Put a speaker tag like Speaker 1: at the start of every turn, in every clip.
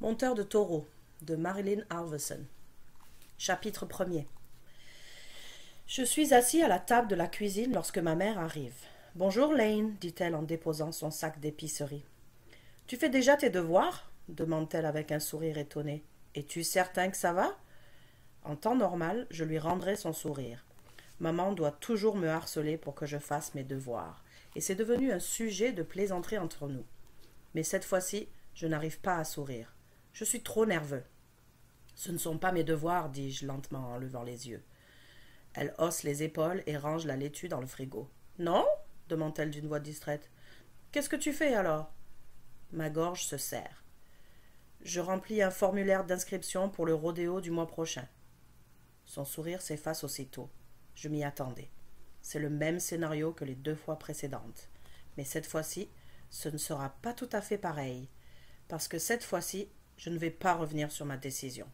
Speaker 1: Monteur de taureau de Marilyn Halverson. Chapitre 1er. Je suis assis à la table de la cuisine lorsque ma mère arrive. « Bonjour Lane, dit-elle en déposant son sac d'épicerie. « Tu fais déjà tes devoirs ?» demande-t-elle avec un sourire étonné. « Es-tu certain que ça va ?» En temps normal, je lui rendrais son sourire. Maman doit toujours me harceler pour que je fasse mes devoirs, et c'est devenu un sujet de plaisanterie entre nous. Mais cette fois-ci, je n'arrive pas à sourire. Je suis trop nerveux. « Ce ne sont pas mes devoirs, dis-je lentement en levant les yeux. Elle hausse les épaules et range la laitue dans le frigo. « Non ?» demande-t-elle d'une voix distraite. « Qu'est-ce que tu fais alors ?» Ma gorge se serre. Je remplis un formulaire d'inscription pour le rodéo du mois prochain. Son sourire s'efface aussitôt. Je m'y attendais. C'est le même scénario que les 2 fois précédentes. Mais cette fois-ci, ce ne sera pas tout à fait pareil. Parce que cette fois-ci, je ne vais pas revenir sur ma décision.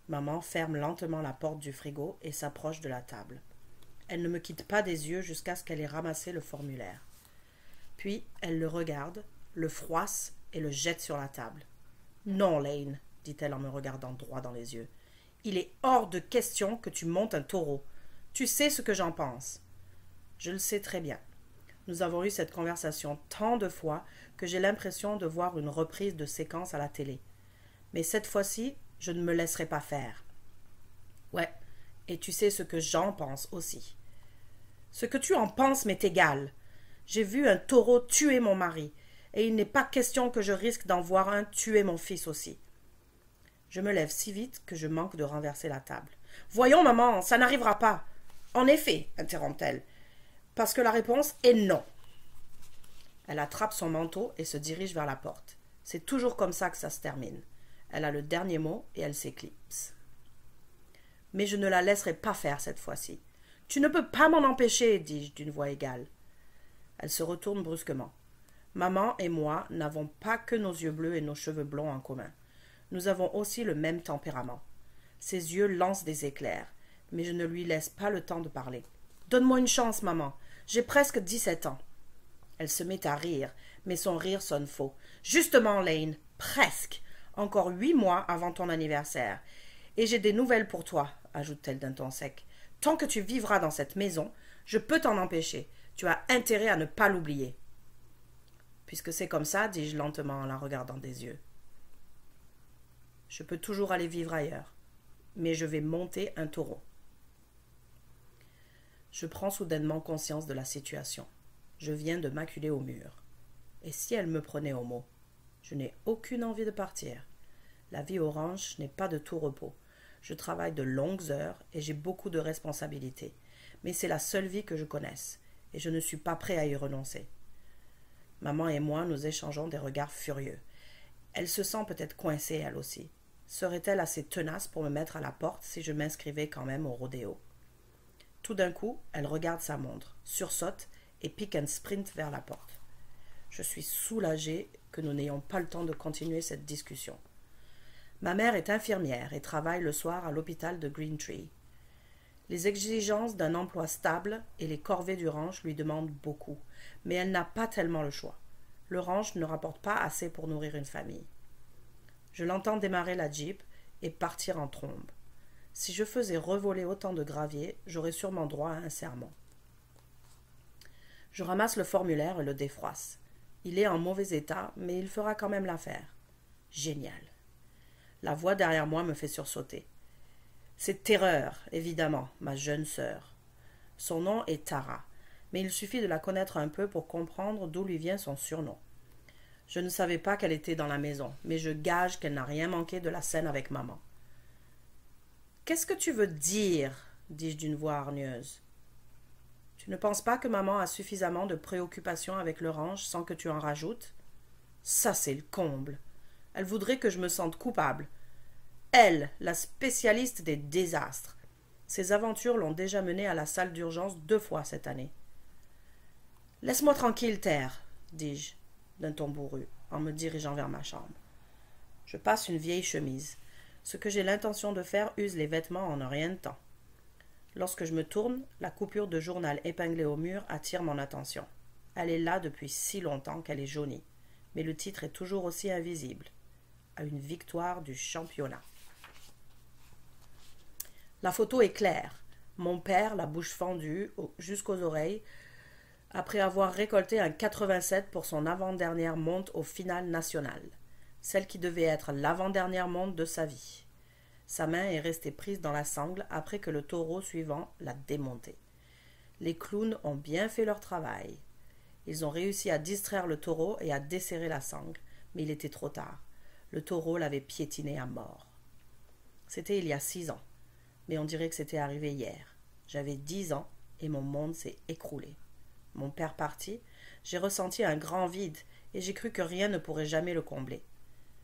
Speaker 1: Maman ferme lentement la porte du frigo et s'approche de la table. Elle ne me quitte pas des yeux jusqu'à ce qu'elle ait ramassé le formulaire. Puis, elle le regarde, le froisse et le jette sur la table. « Non, Lane, dit-elle en me regardant droit dans les yeux. Il est hors de question que tu montes un taureau. Tu sais ce que j'en pense. » Je le sais très bien. Nous avons eu cette conversation tant de fois que j'ai l'impression de voir une reprise de séquence à la télé. Mais cette fois-ci, je ne me laisserai pas faire. Ouais, et tu sais ce que j'en pense aussi. Ce que tu en penses m'est égal. J'ai vu un taureau tuer mon mari, et il n'est pas question que je risque d'en voir un tuer mon fils aussi. Je me lève si vite que je manque de renverser la table. « Voyons, maman, ça n'arrivera pas. »« En effet, interrompt-elle, parce que la réponse est non. » Elle attrape son manteau et se dirige vers la porte. C'est toujours comme ça que ça se termine. Elle a le dernier mot et elle s'éclipse. Mais je ne la laisserai pas faire cette fois-ci. « Tu ne peux pas m'en empêcher, dis-je d'une voix égale. Elle se retourne brusquement. Maman et moi n'avons pas que nos yeux bleus et nos cheveux blonds en commun. Nous avons aussi le même tempérament. Ses yeux lancent des éclairs, mais je ne lui laisse pas le temps de parler. « Donne-moi une chance, maman. J'ai presque 17 ans. » Elle se met à rire, mais son rire sonne faux. « Justement, Lane, presque. Encore 8 mois avant ton anniversaire. Et j'ai des nouvelles pour toi, ajoute-t-elle d'un ton sec. Tant que tu vivras dans cette maison, je peux t'en empêcher. Tu as intérêt à ne pas l'oublier. » Puisque c'est comme ça, dis-je lentement en la regardant des yeux. Je peux toujours aller vivre ailleurs, mais je vais monter un taureau. Je prends soudainement conscience de la situation. Je viens de m'acculer au mur. Et si elle me prenait au mot? Je n'ai aucune envie de partir. La vie au ranch n'est pas de tout repos. Je travaille de longues heures et j'ai beaucoup de responsabilités. Mais c'est la seule vie que je connaisse, et je ne suis pas prêt à y renoncer. Maman et moi, nous échangeons des regards furieux. Elle se sent peut-être coincée, elle aussi. Serait-elle assez tenace pour me mettre à la porte si je m'inscrivais quand même au rodéo? Tout d'un coup, elle regarde sa montre, sursaute et pique un sprint vers la porte. Je suis soulagée que nous n'ayons pas le temps de continuer cette discussion. Ma mère est infirmière et travaille le soir à l'hôpital de Green Tree. Les exigences d'un emploi stable et les corvées du ranch lui demandent beaucoup, mais elle n'a pas tellement le choix. Le ranch ne rapporte pas assez pour nourrir une famille. Je l'entends démarrer la Jeep et partir en trombe. Si je faisais revoler autant de gravier, j'aurais sûrement droit à un sermon. Je ramasse le formulaire et le défroisse. Il est en mauvais état, mais il fera quand même l'affaire. Génial. La voix derrière moi me fait sursauter. C'est Terreur, évidemment, ma jeune sœur. Son nom est Tara, mais il suffit de la connaître un peu pour comprendre d'où lui vient son surnom. Je ne savais pas qu'elle était dans la maison, mais je gage qu'elle n'a rien manqué de la scène avec maman. « Qu'est-ce que tu veux dire ?» dis-je d'une voix hargneuse. « Tu ne penses pas que maman a suffisamment de préoccupations avec le ranch sans que tu en rajoutes? Ça, c'est le comble. Elle voudrait que je me sente coupable. Elle, la spécialiste des désastres. Ses aventures l'ont déjà menée à la salle d'urgence 2 fois cette année. « Laisse-moi tranquille, Terre, dis-je, d'un ton bourru, en me dirigeant vers ma chambre. Je passe une vieille chemise. Ce que j'ai l'intention de faire use les vêtements en un rien de temps. Lorsque je me tourne, la coupure de journal épinglée au mur attire mon attention. Elle est là depuis si longtemps qu'elle est jaunie, mais le titre est toujours aussi invisible. à une victoire du championnat. La photo est claire. Mon père, la bouche fendue jusqu'aux oreilles, après avoir récolté un 87 pour son avant-dernière monte au final national, celle qui devait être l'avant-dernière monte de sa vie. Sa main est restée prise dans la sangle après que le taureau suivant l'a démonté. Les clowns ont bien fait leur travail. Ils ont réussi à distraire le taureau et à desserrer la sangle, mais il était trop tard. Le taureau l'avait piétiné à mort. C'était il y a 6 ans, mais on dirait que c'était arrivé hier. J'avais 10 ans et mon monde s'est écroulé. Mon père parti, j'ai ressenti un grand vide et j'ai cru que rien ne pourrait jamais le combler.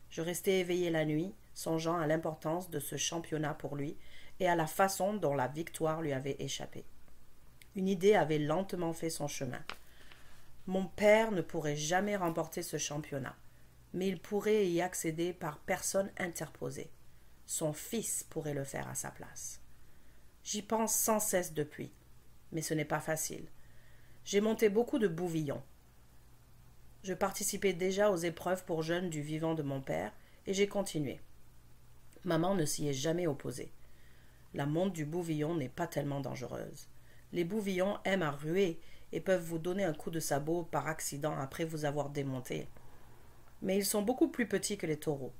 Speaker 1: Je restais éveillé la nuit, songeant à l'importance de ce championnat pour lui et à la façon dont la victoire lui avait échappé. Une idée avait lentement fait son chemin. Mon père ne pourrait jamais remporter ce championnat, mais il pourrait y accéder par personne interposée. Son fils pourrait le faire à sa place. J'y pense sans cesse depuis, mais ce n'est pas facile. J'ai monté beaucoup de bouvillons. Je participais déjà aux épreuves pour jeunes du vivant de mon père et j'ai continué. Maman ne s'y est jamais opposée. La monte du bouvillon n'est pas tellement dangereuse. Les bouvillons aiment à ruer et peuvent vous donner un coup de sabot par accident après vous avoir démonté. Mais ils sont beaucoup plus petits que les taureaux.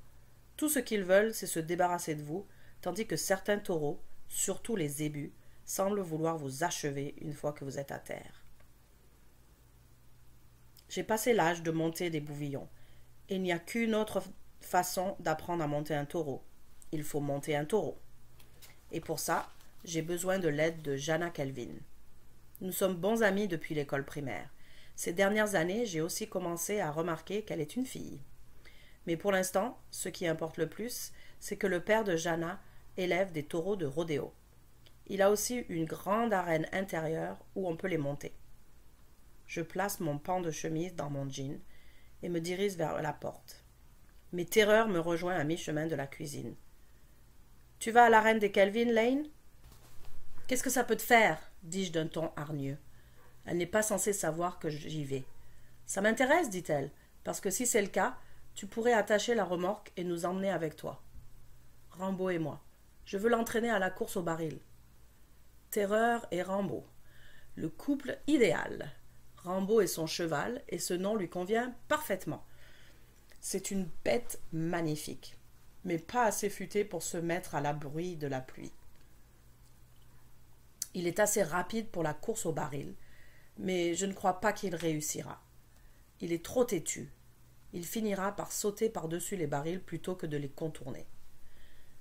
Speaker 1: Tout ce qu'ils veulent, c'est se débarrasser de vous, tandis que certains taureaux, surtout les zébus, semblent vouloir vous achever une fois que vous êtes à terre. J'ai passé l'âge de monter des bouvillons. Il n'y a qu'une autre façon d'apprendre à monter un taureau. Il faut monter un taureau. Et pour ça, j'ai besoin de l'aide de Jana Kelvin. Nous sommes bons amis depuis l'école primaire. Ces dernières années, j'ai aussi commencé à remarquer qu'elle est une fille. Mais pour l'instant, ce qui importe le plus, c'est que le père de Jana élève des taureaux de rodéo. Il a aussi une grande arène intérieure où on peut les monter. Je place mon pan de chemise dans mon jean et me dirige vers la porte. Mes terreurs me rejoignent à mi-chemin de la cuisine. « Tu vas à l'arène des Kelvin, Lane ?»« Qu'est-ce que ça peut te faire ?» dis-je d'un ton hargneux. Elle n'est pas censée savoir que j'y vais. « Ça m'intéresse, dit-elle, parce que si c'est le cas, tu pourrais attacher la remorque et nous emmener avec toi. »« Rambo et moi. Je veux l'entraîner à la course au baril. » Terreur et Rambo. Le couple idéal. Rambo est son cheval et ce nom lui convient parfaitement. C'est une bête magnifique, mais pas assez futée pour se mettre à l'abri de la pluie. Il est assez rapide pour la course au baril, mais je ne crois pas qu'il réussira. Il est trop têtu. Il finira par sauter par-dessus les barils plutôt que de les contourner.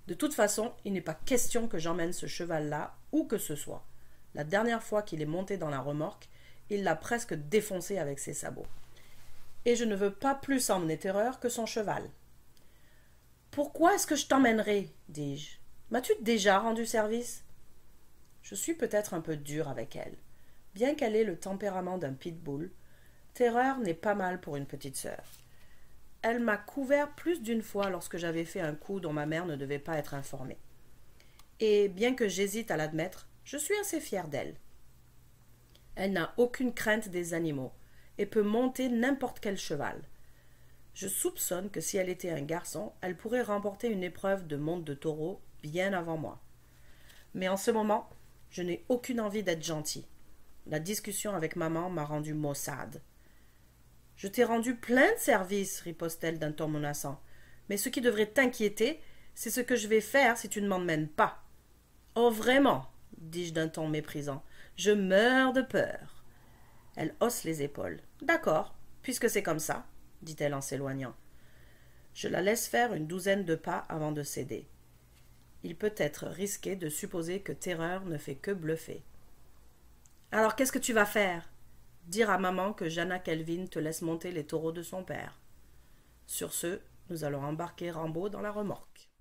Speaker 1: De toute façon, il n'est pas question que j'emmène ce cheval-là où que ce soit. La dernière fois qu'il est monté dans la remorque, il l'a presque défoncé avec ses sabots. Et je ne veux pas plus emmener Terreur que son cheval. « Pourquoi est-ce que je t'emmènerai ?» dis-je. « M'as-tu déjà rendu service ?» Je suis peut-être un peu dur avec elle. Bien qu'elle ait le tempérament d'un pitbull, Terreur n'est pas mal pour une petite sœur. Elle m'a couvert plus d'une fois lorsque j'avais fait un coup dont ma mère ne devait pas être informée. Et bien que j'hésite à l'admettre, je suis assez fière d'elle. Elle n'a aucune crainte des animaux et peut monter n'importe quel cheval. Je soupçonne que si elle était un garçon, elle pourrait remporter une épreuve de monte de taureau bien avant moi. Mais en ce moment, je n'ai aucune envie d'être gentil. La discussion avec maman m'a rendu maussade. « Je t'ai rendu plein de services, riposte-t-elle d'un ton menaçant. Mais ce qui devrait t'inquiéter, c'est ce que je vais faire si tu ne m'emmènes pas. »« Oh, vraiment ?» dis-je d'un ton méprisant. « Je meurs de peur. » Elle hausse les épaules. « D'accord, puisque c'est comme ça, » dit-elle en s'éloignant. Je la laisse faire une douzaine de pas avant de céder. Il peut être risqué de supposer que Terreur ne fait que bluffer. « Alors qu'est-ce que tu vas faire ?» Dire à maman que Jana Kelvin te laisse monter les taureaux de son père. Sur ce, nous allons embarquer Rambo dans la remorque.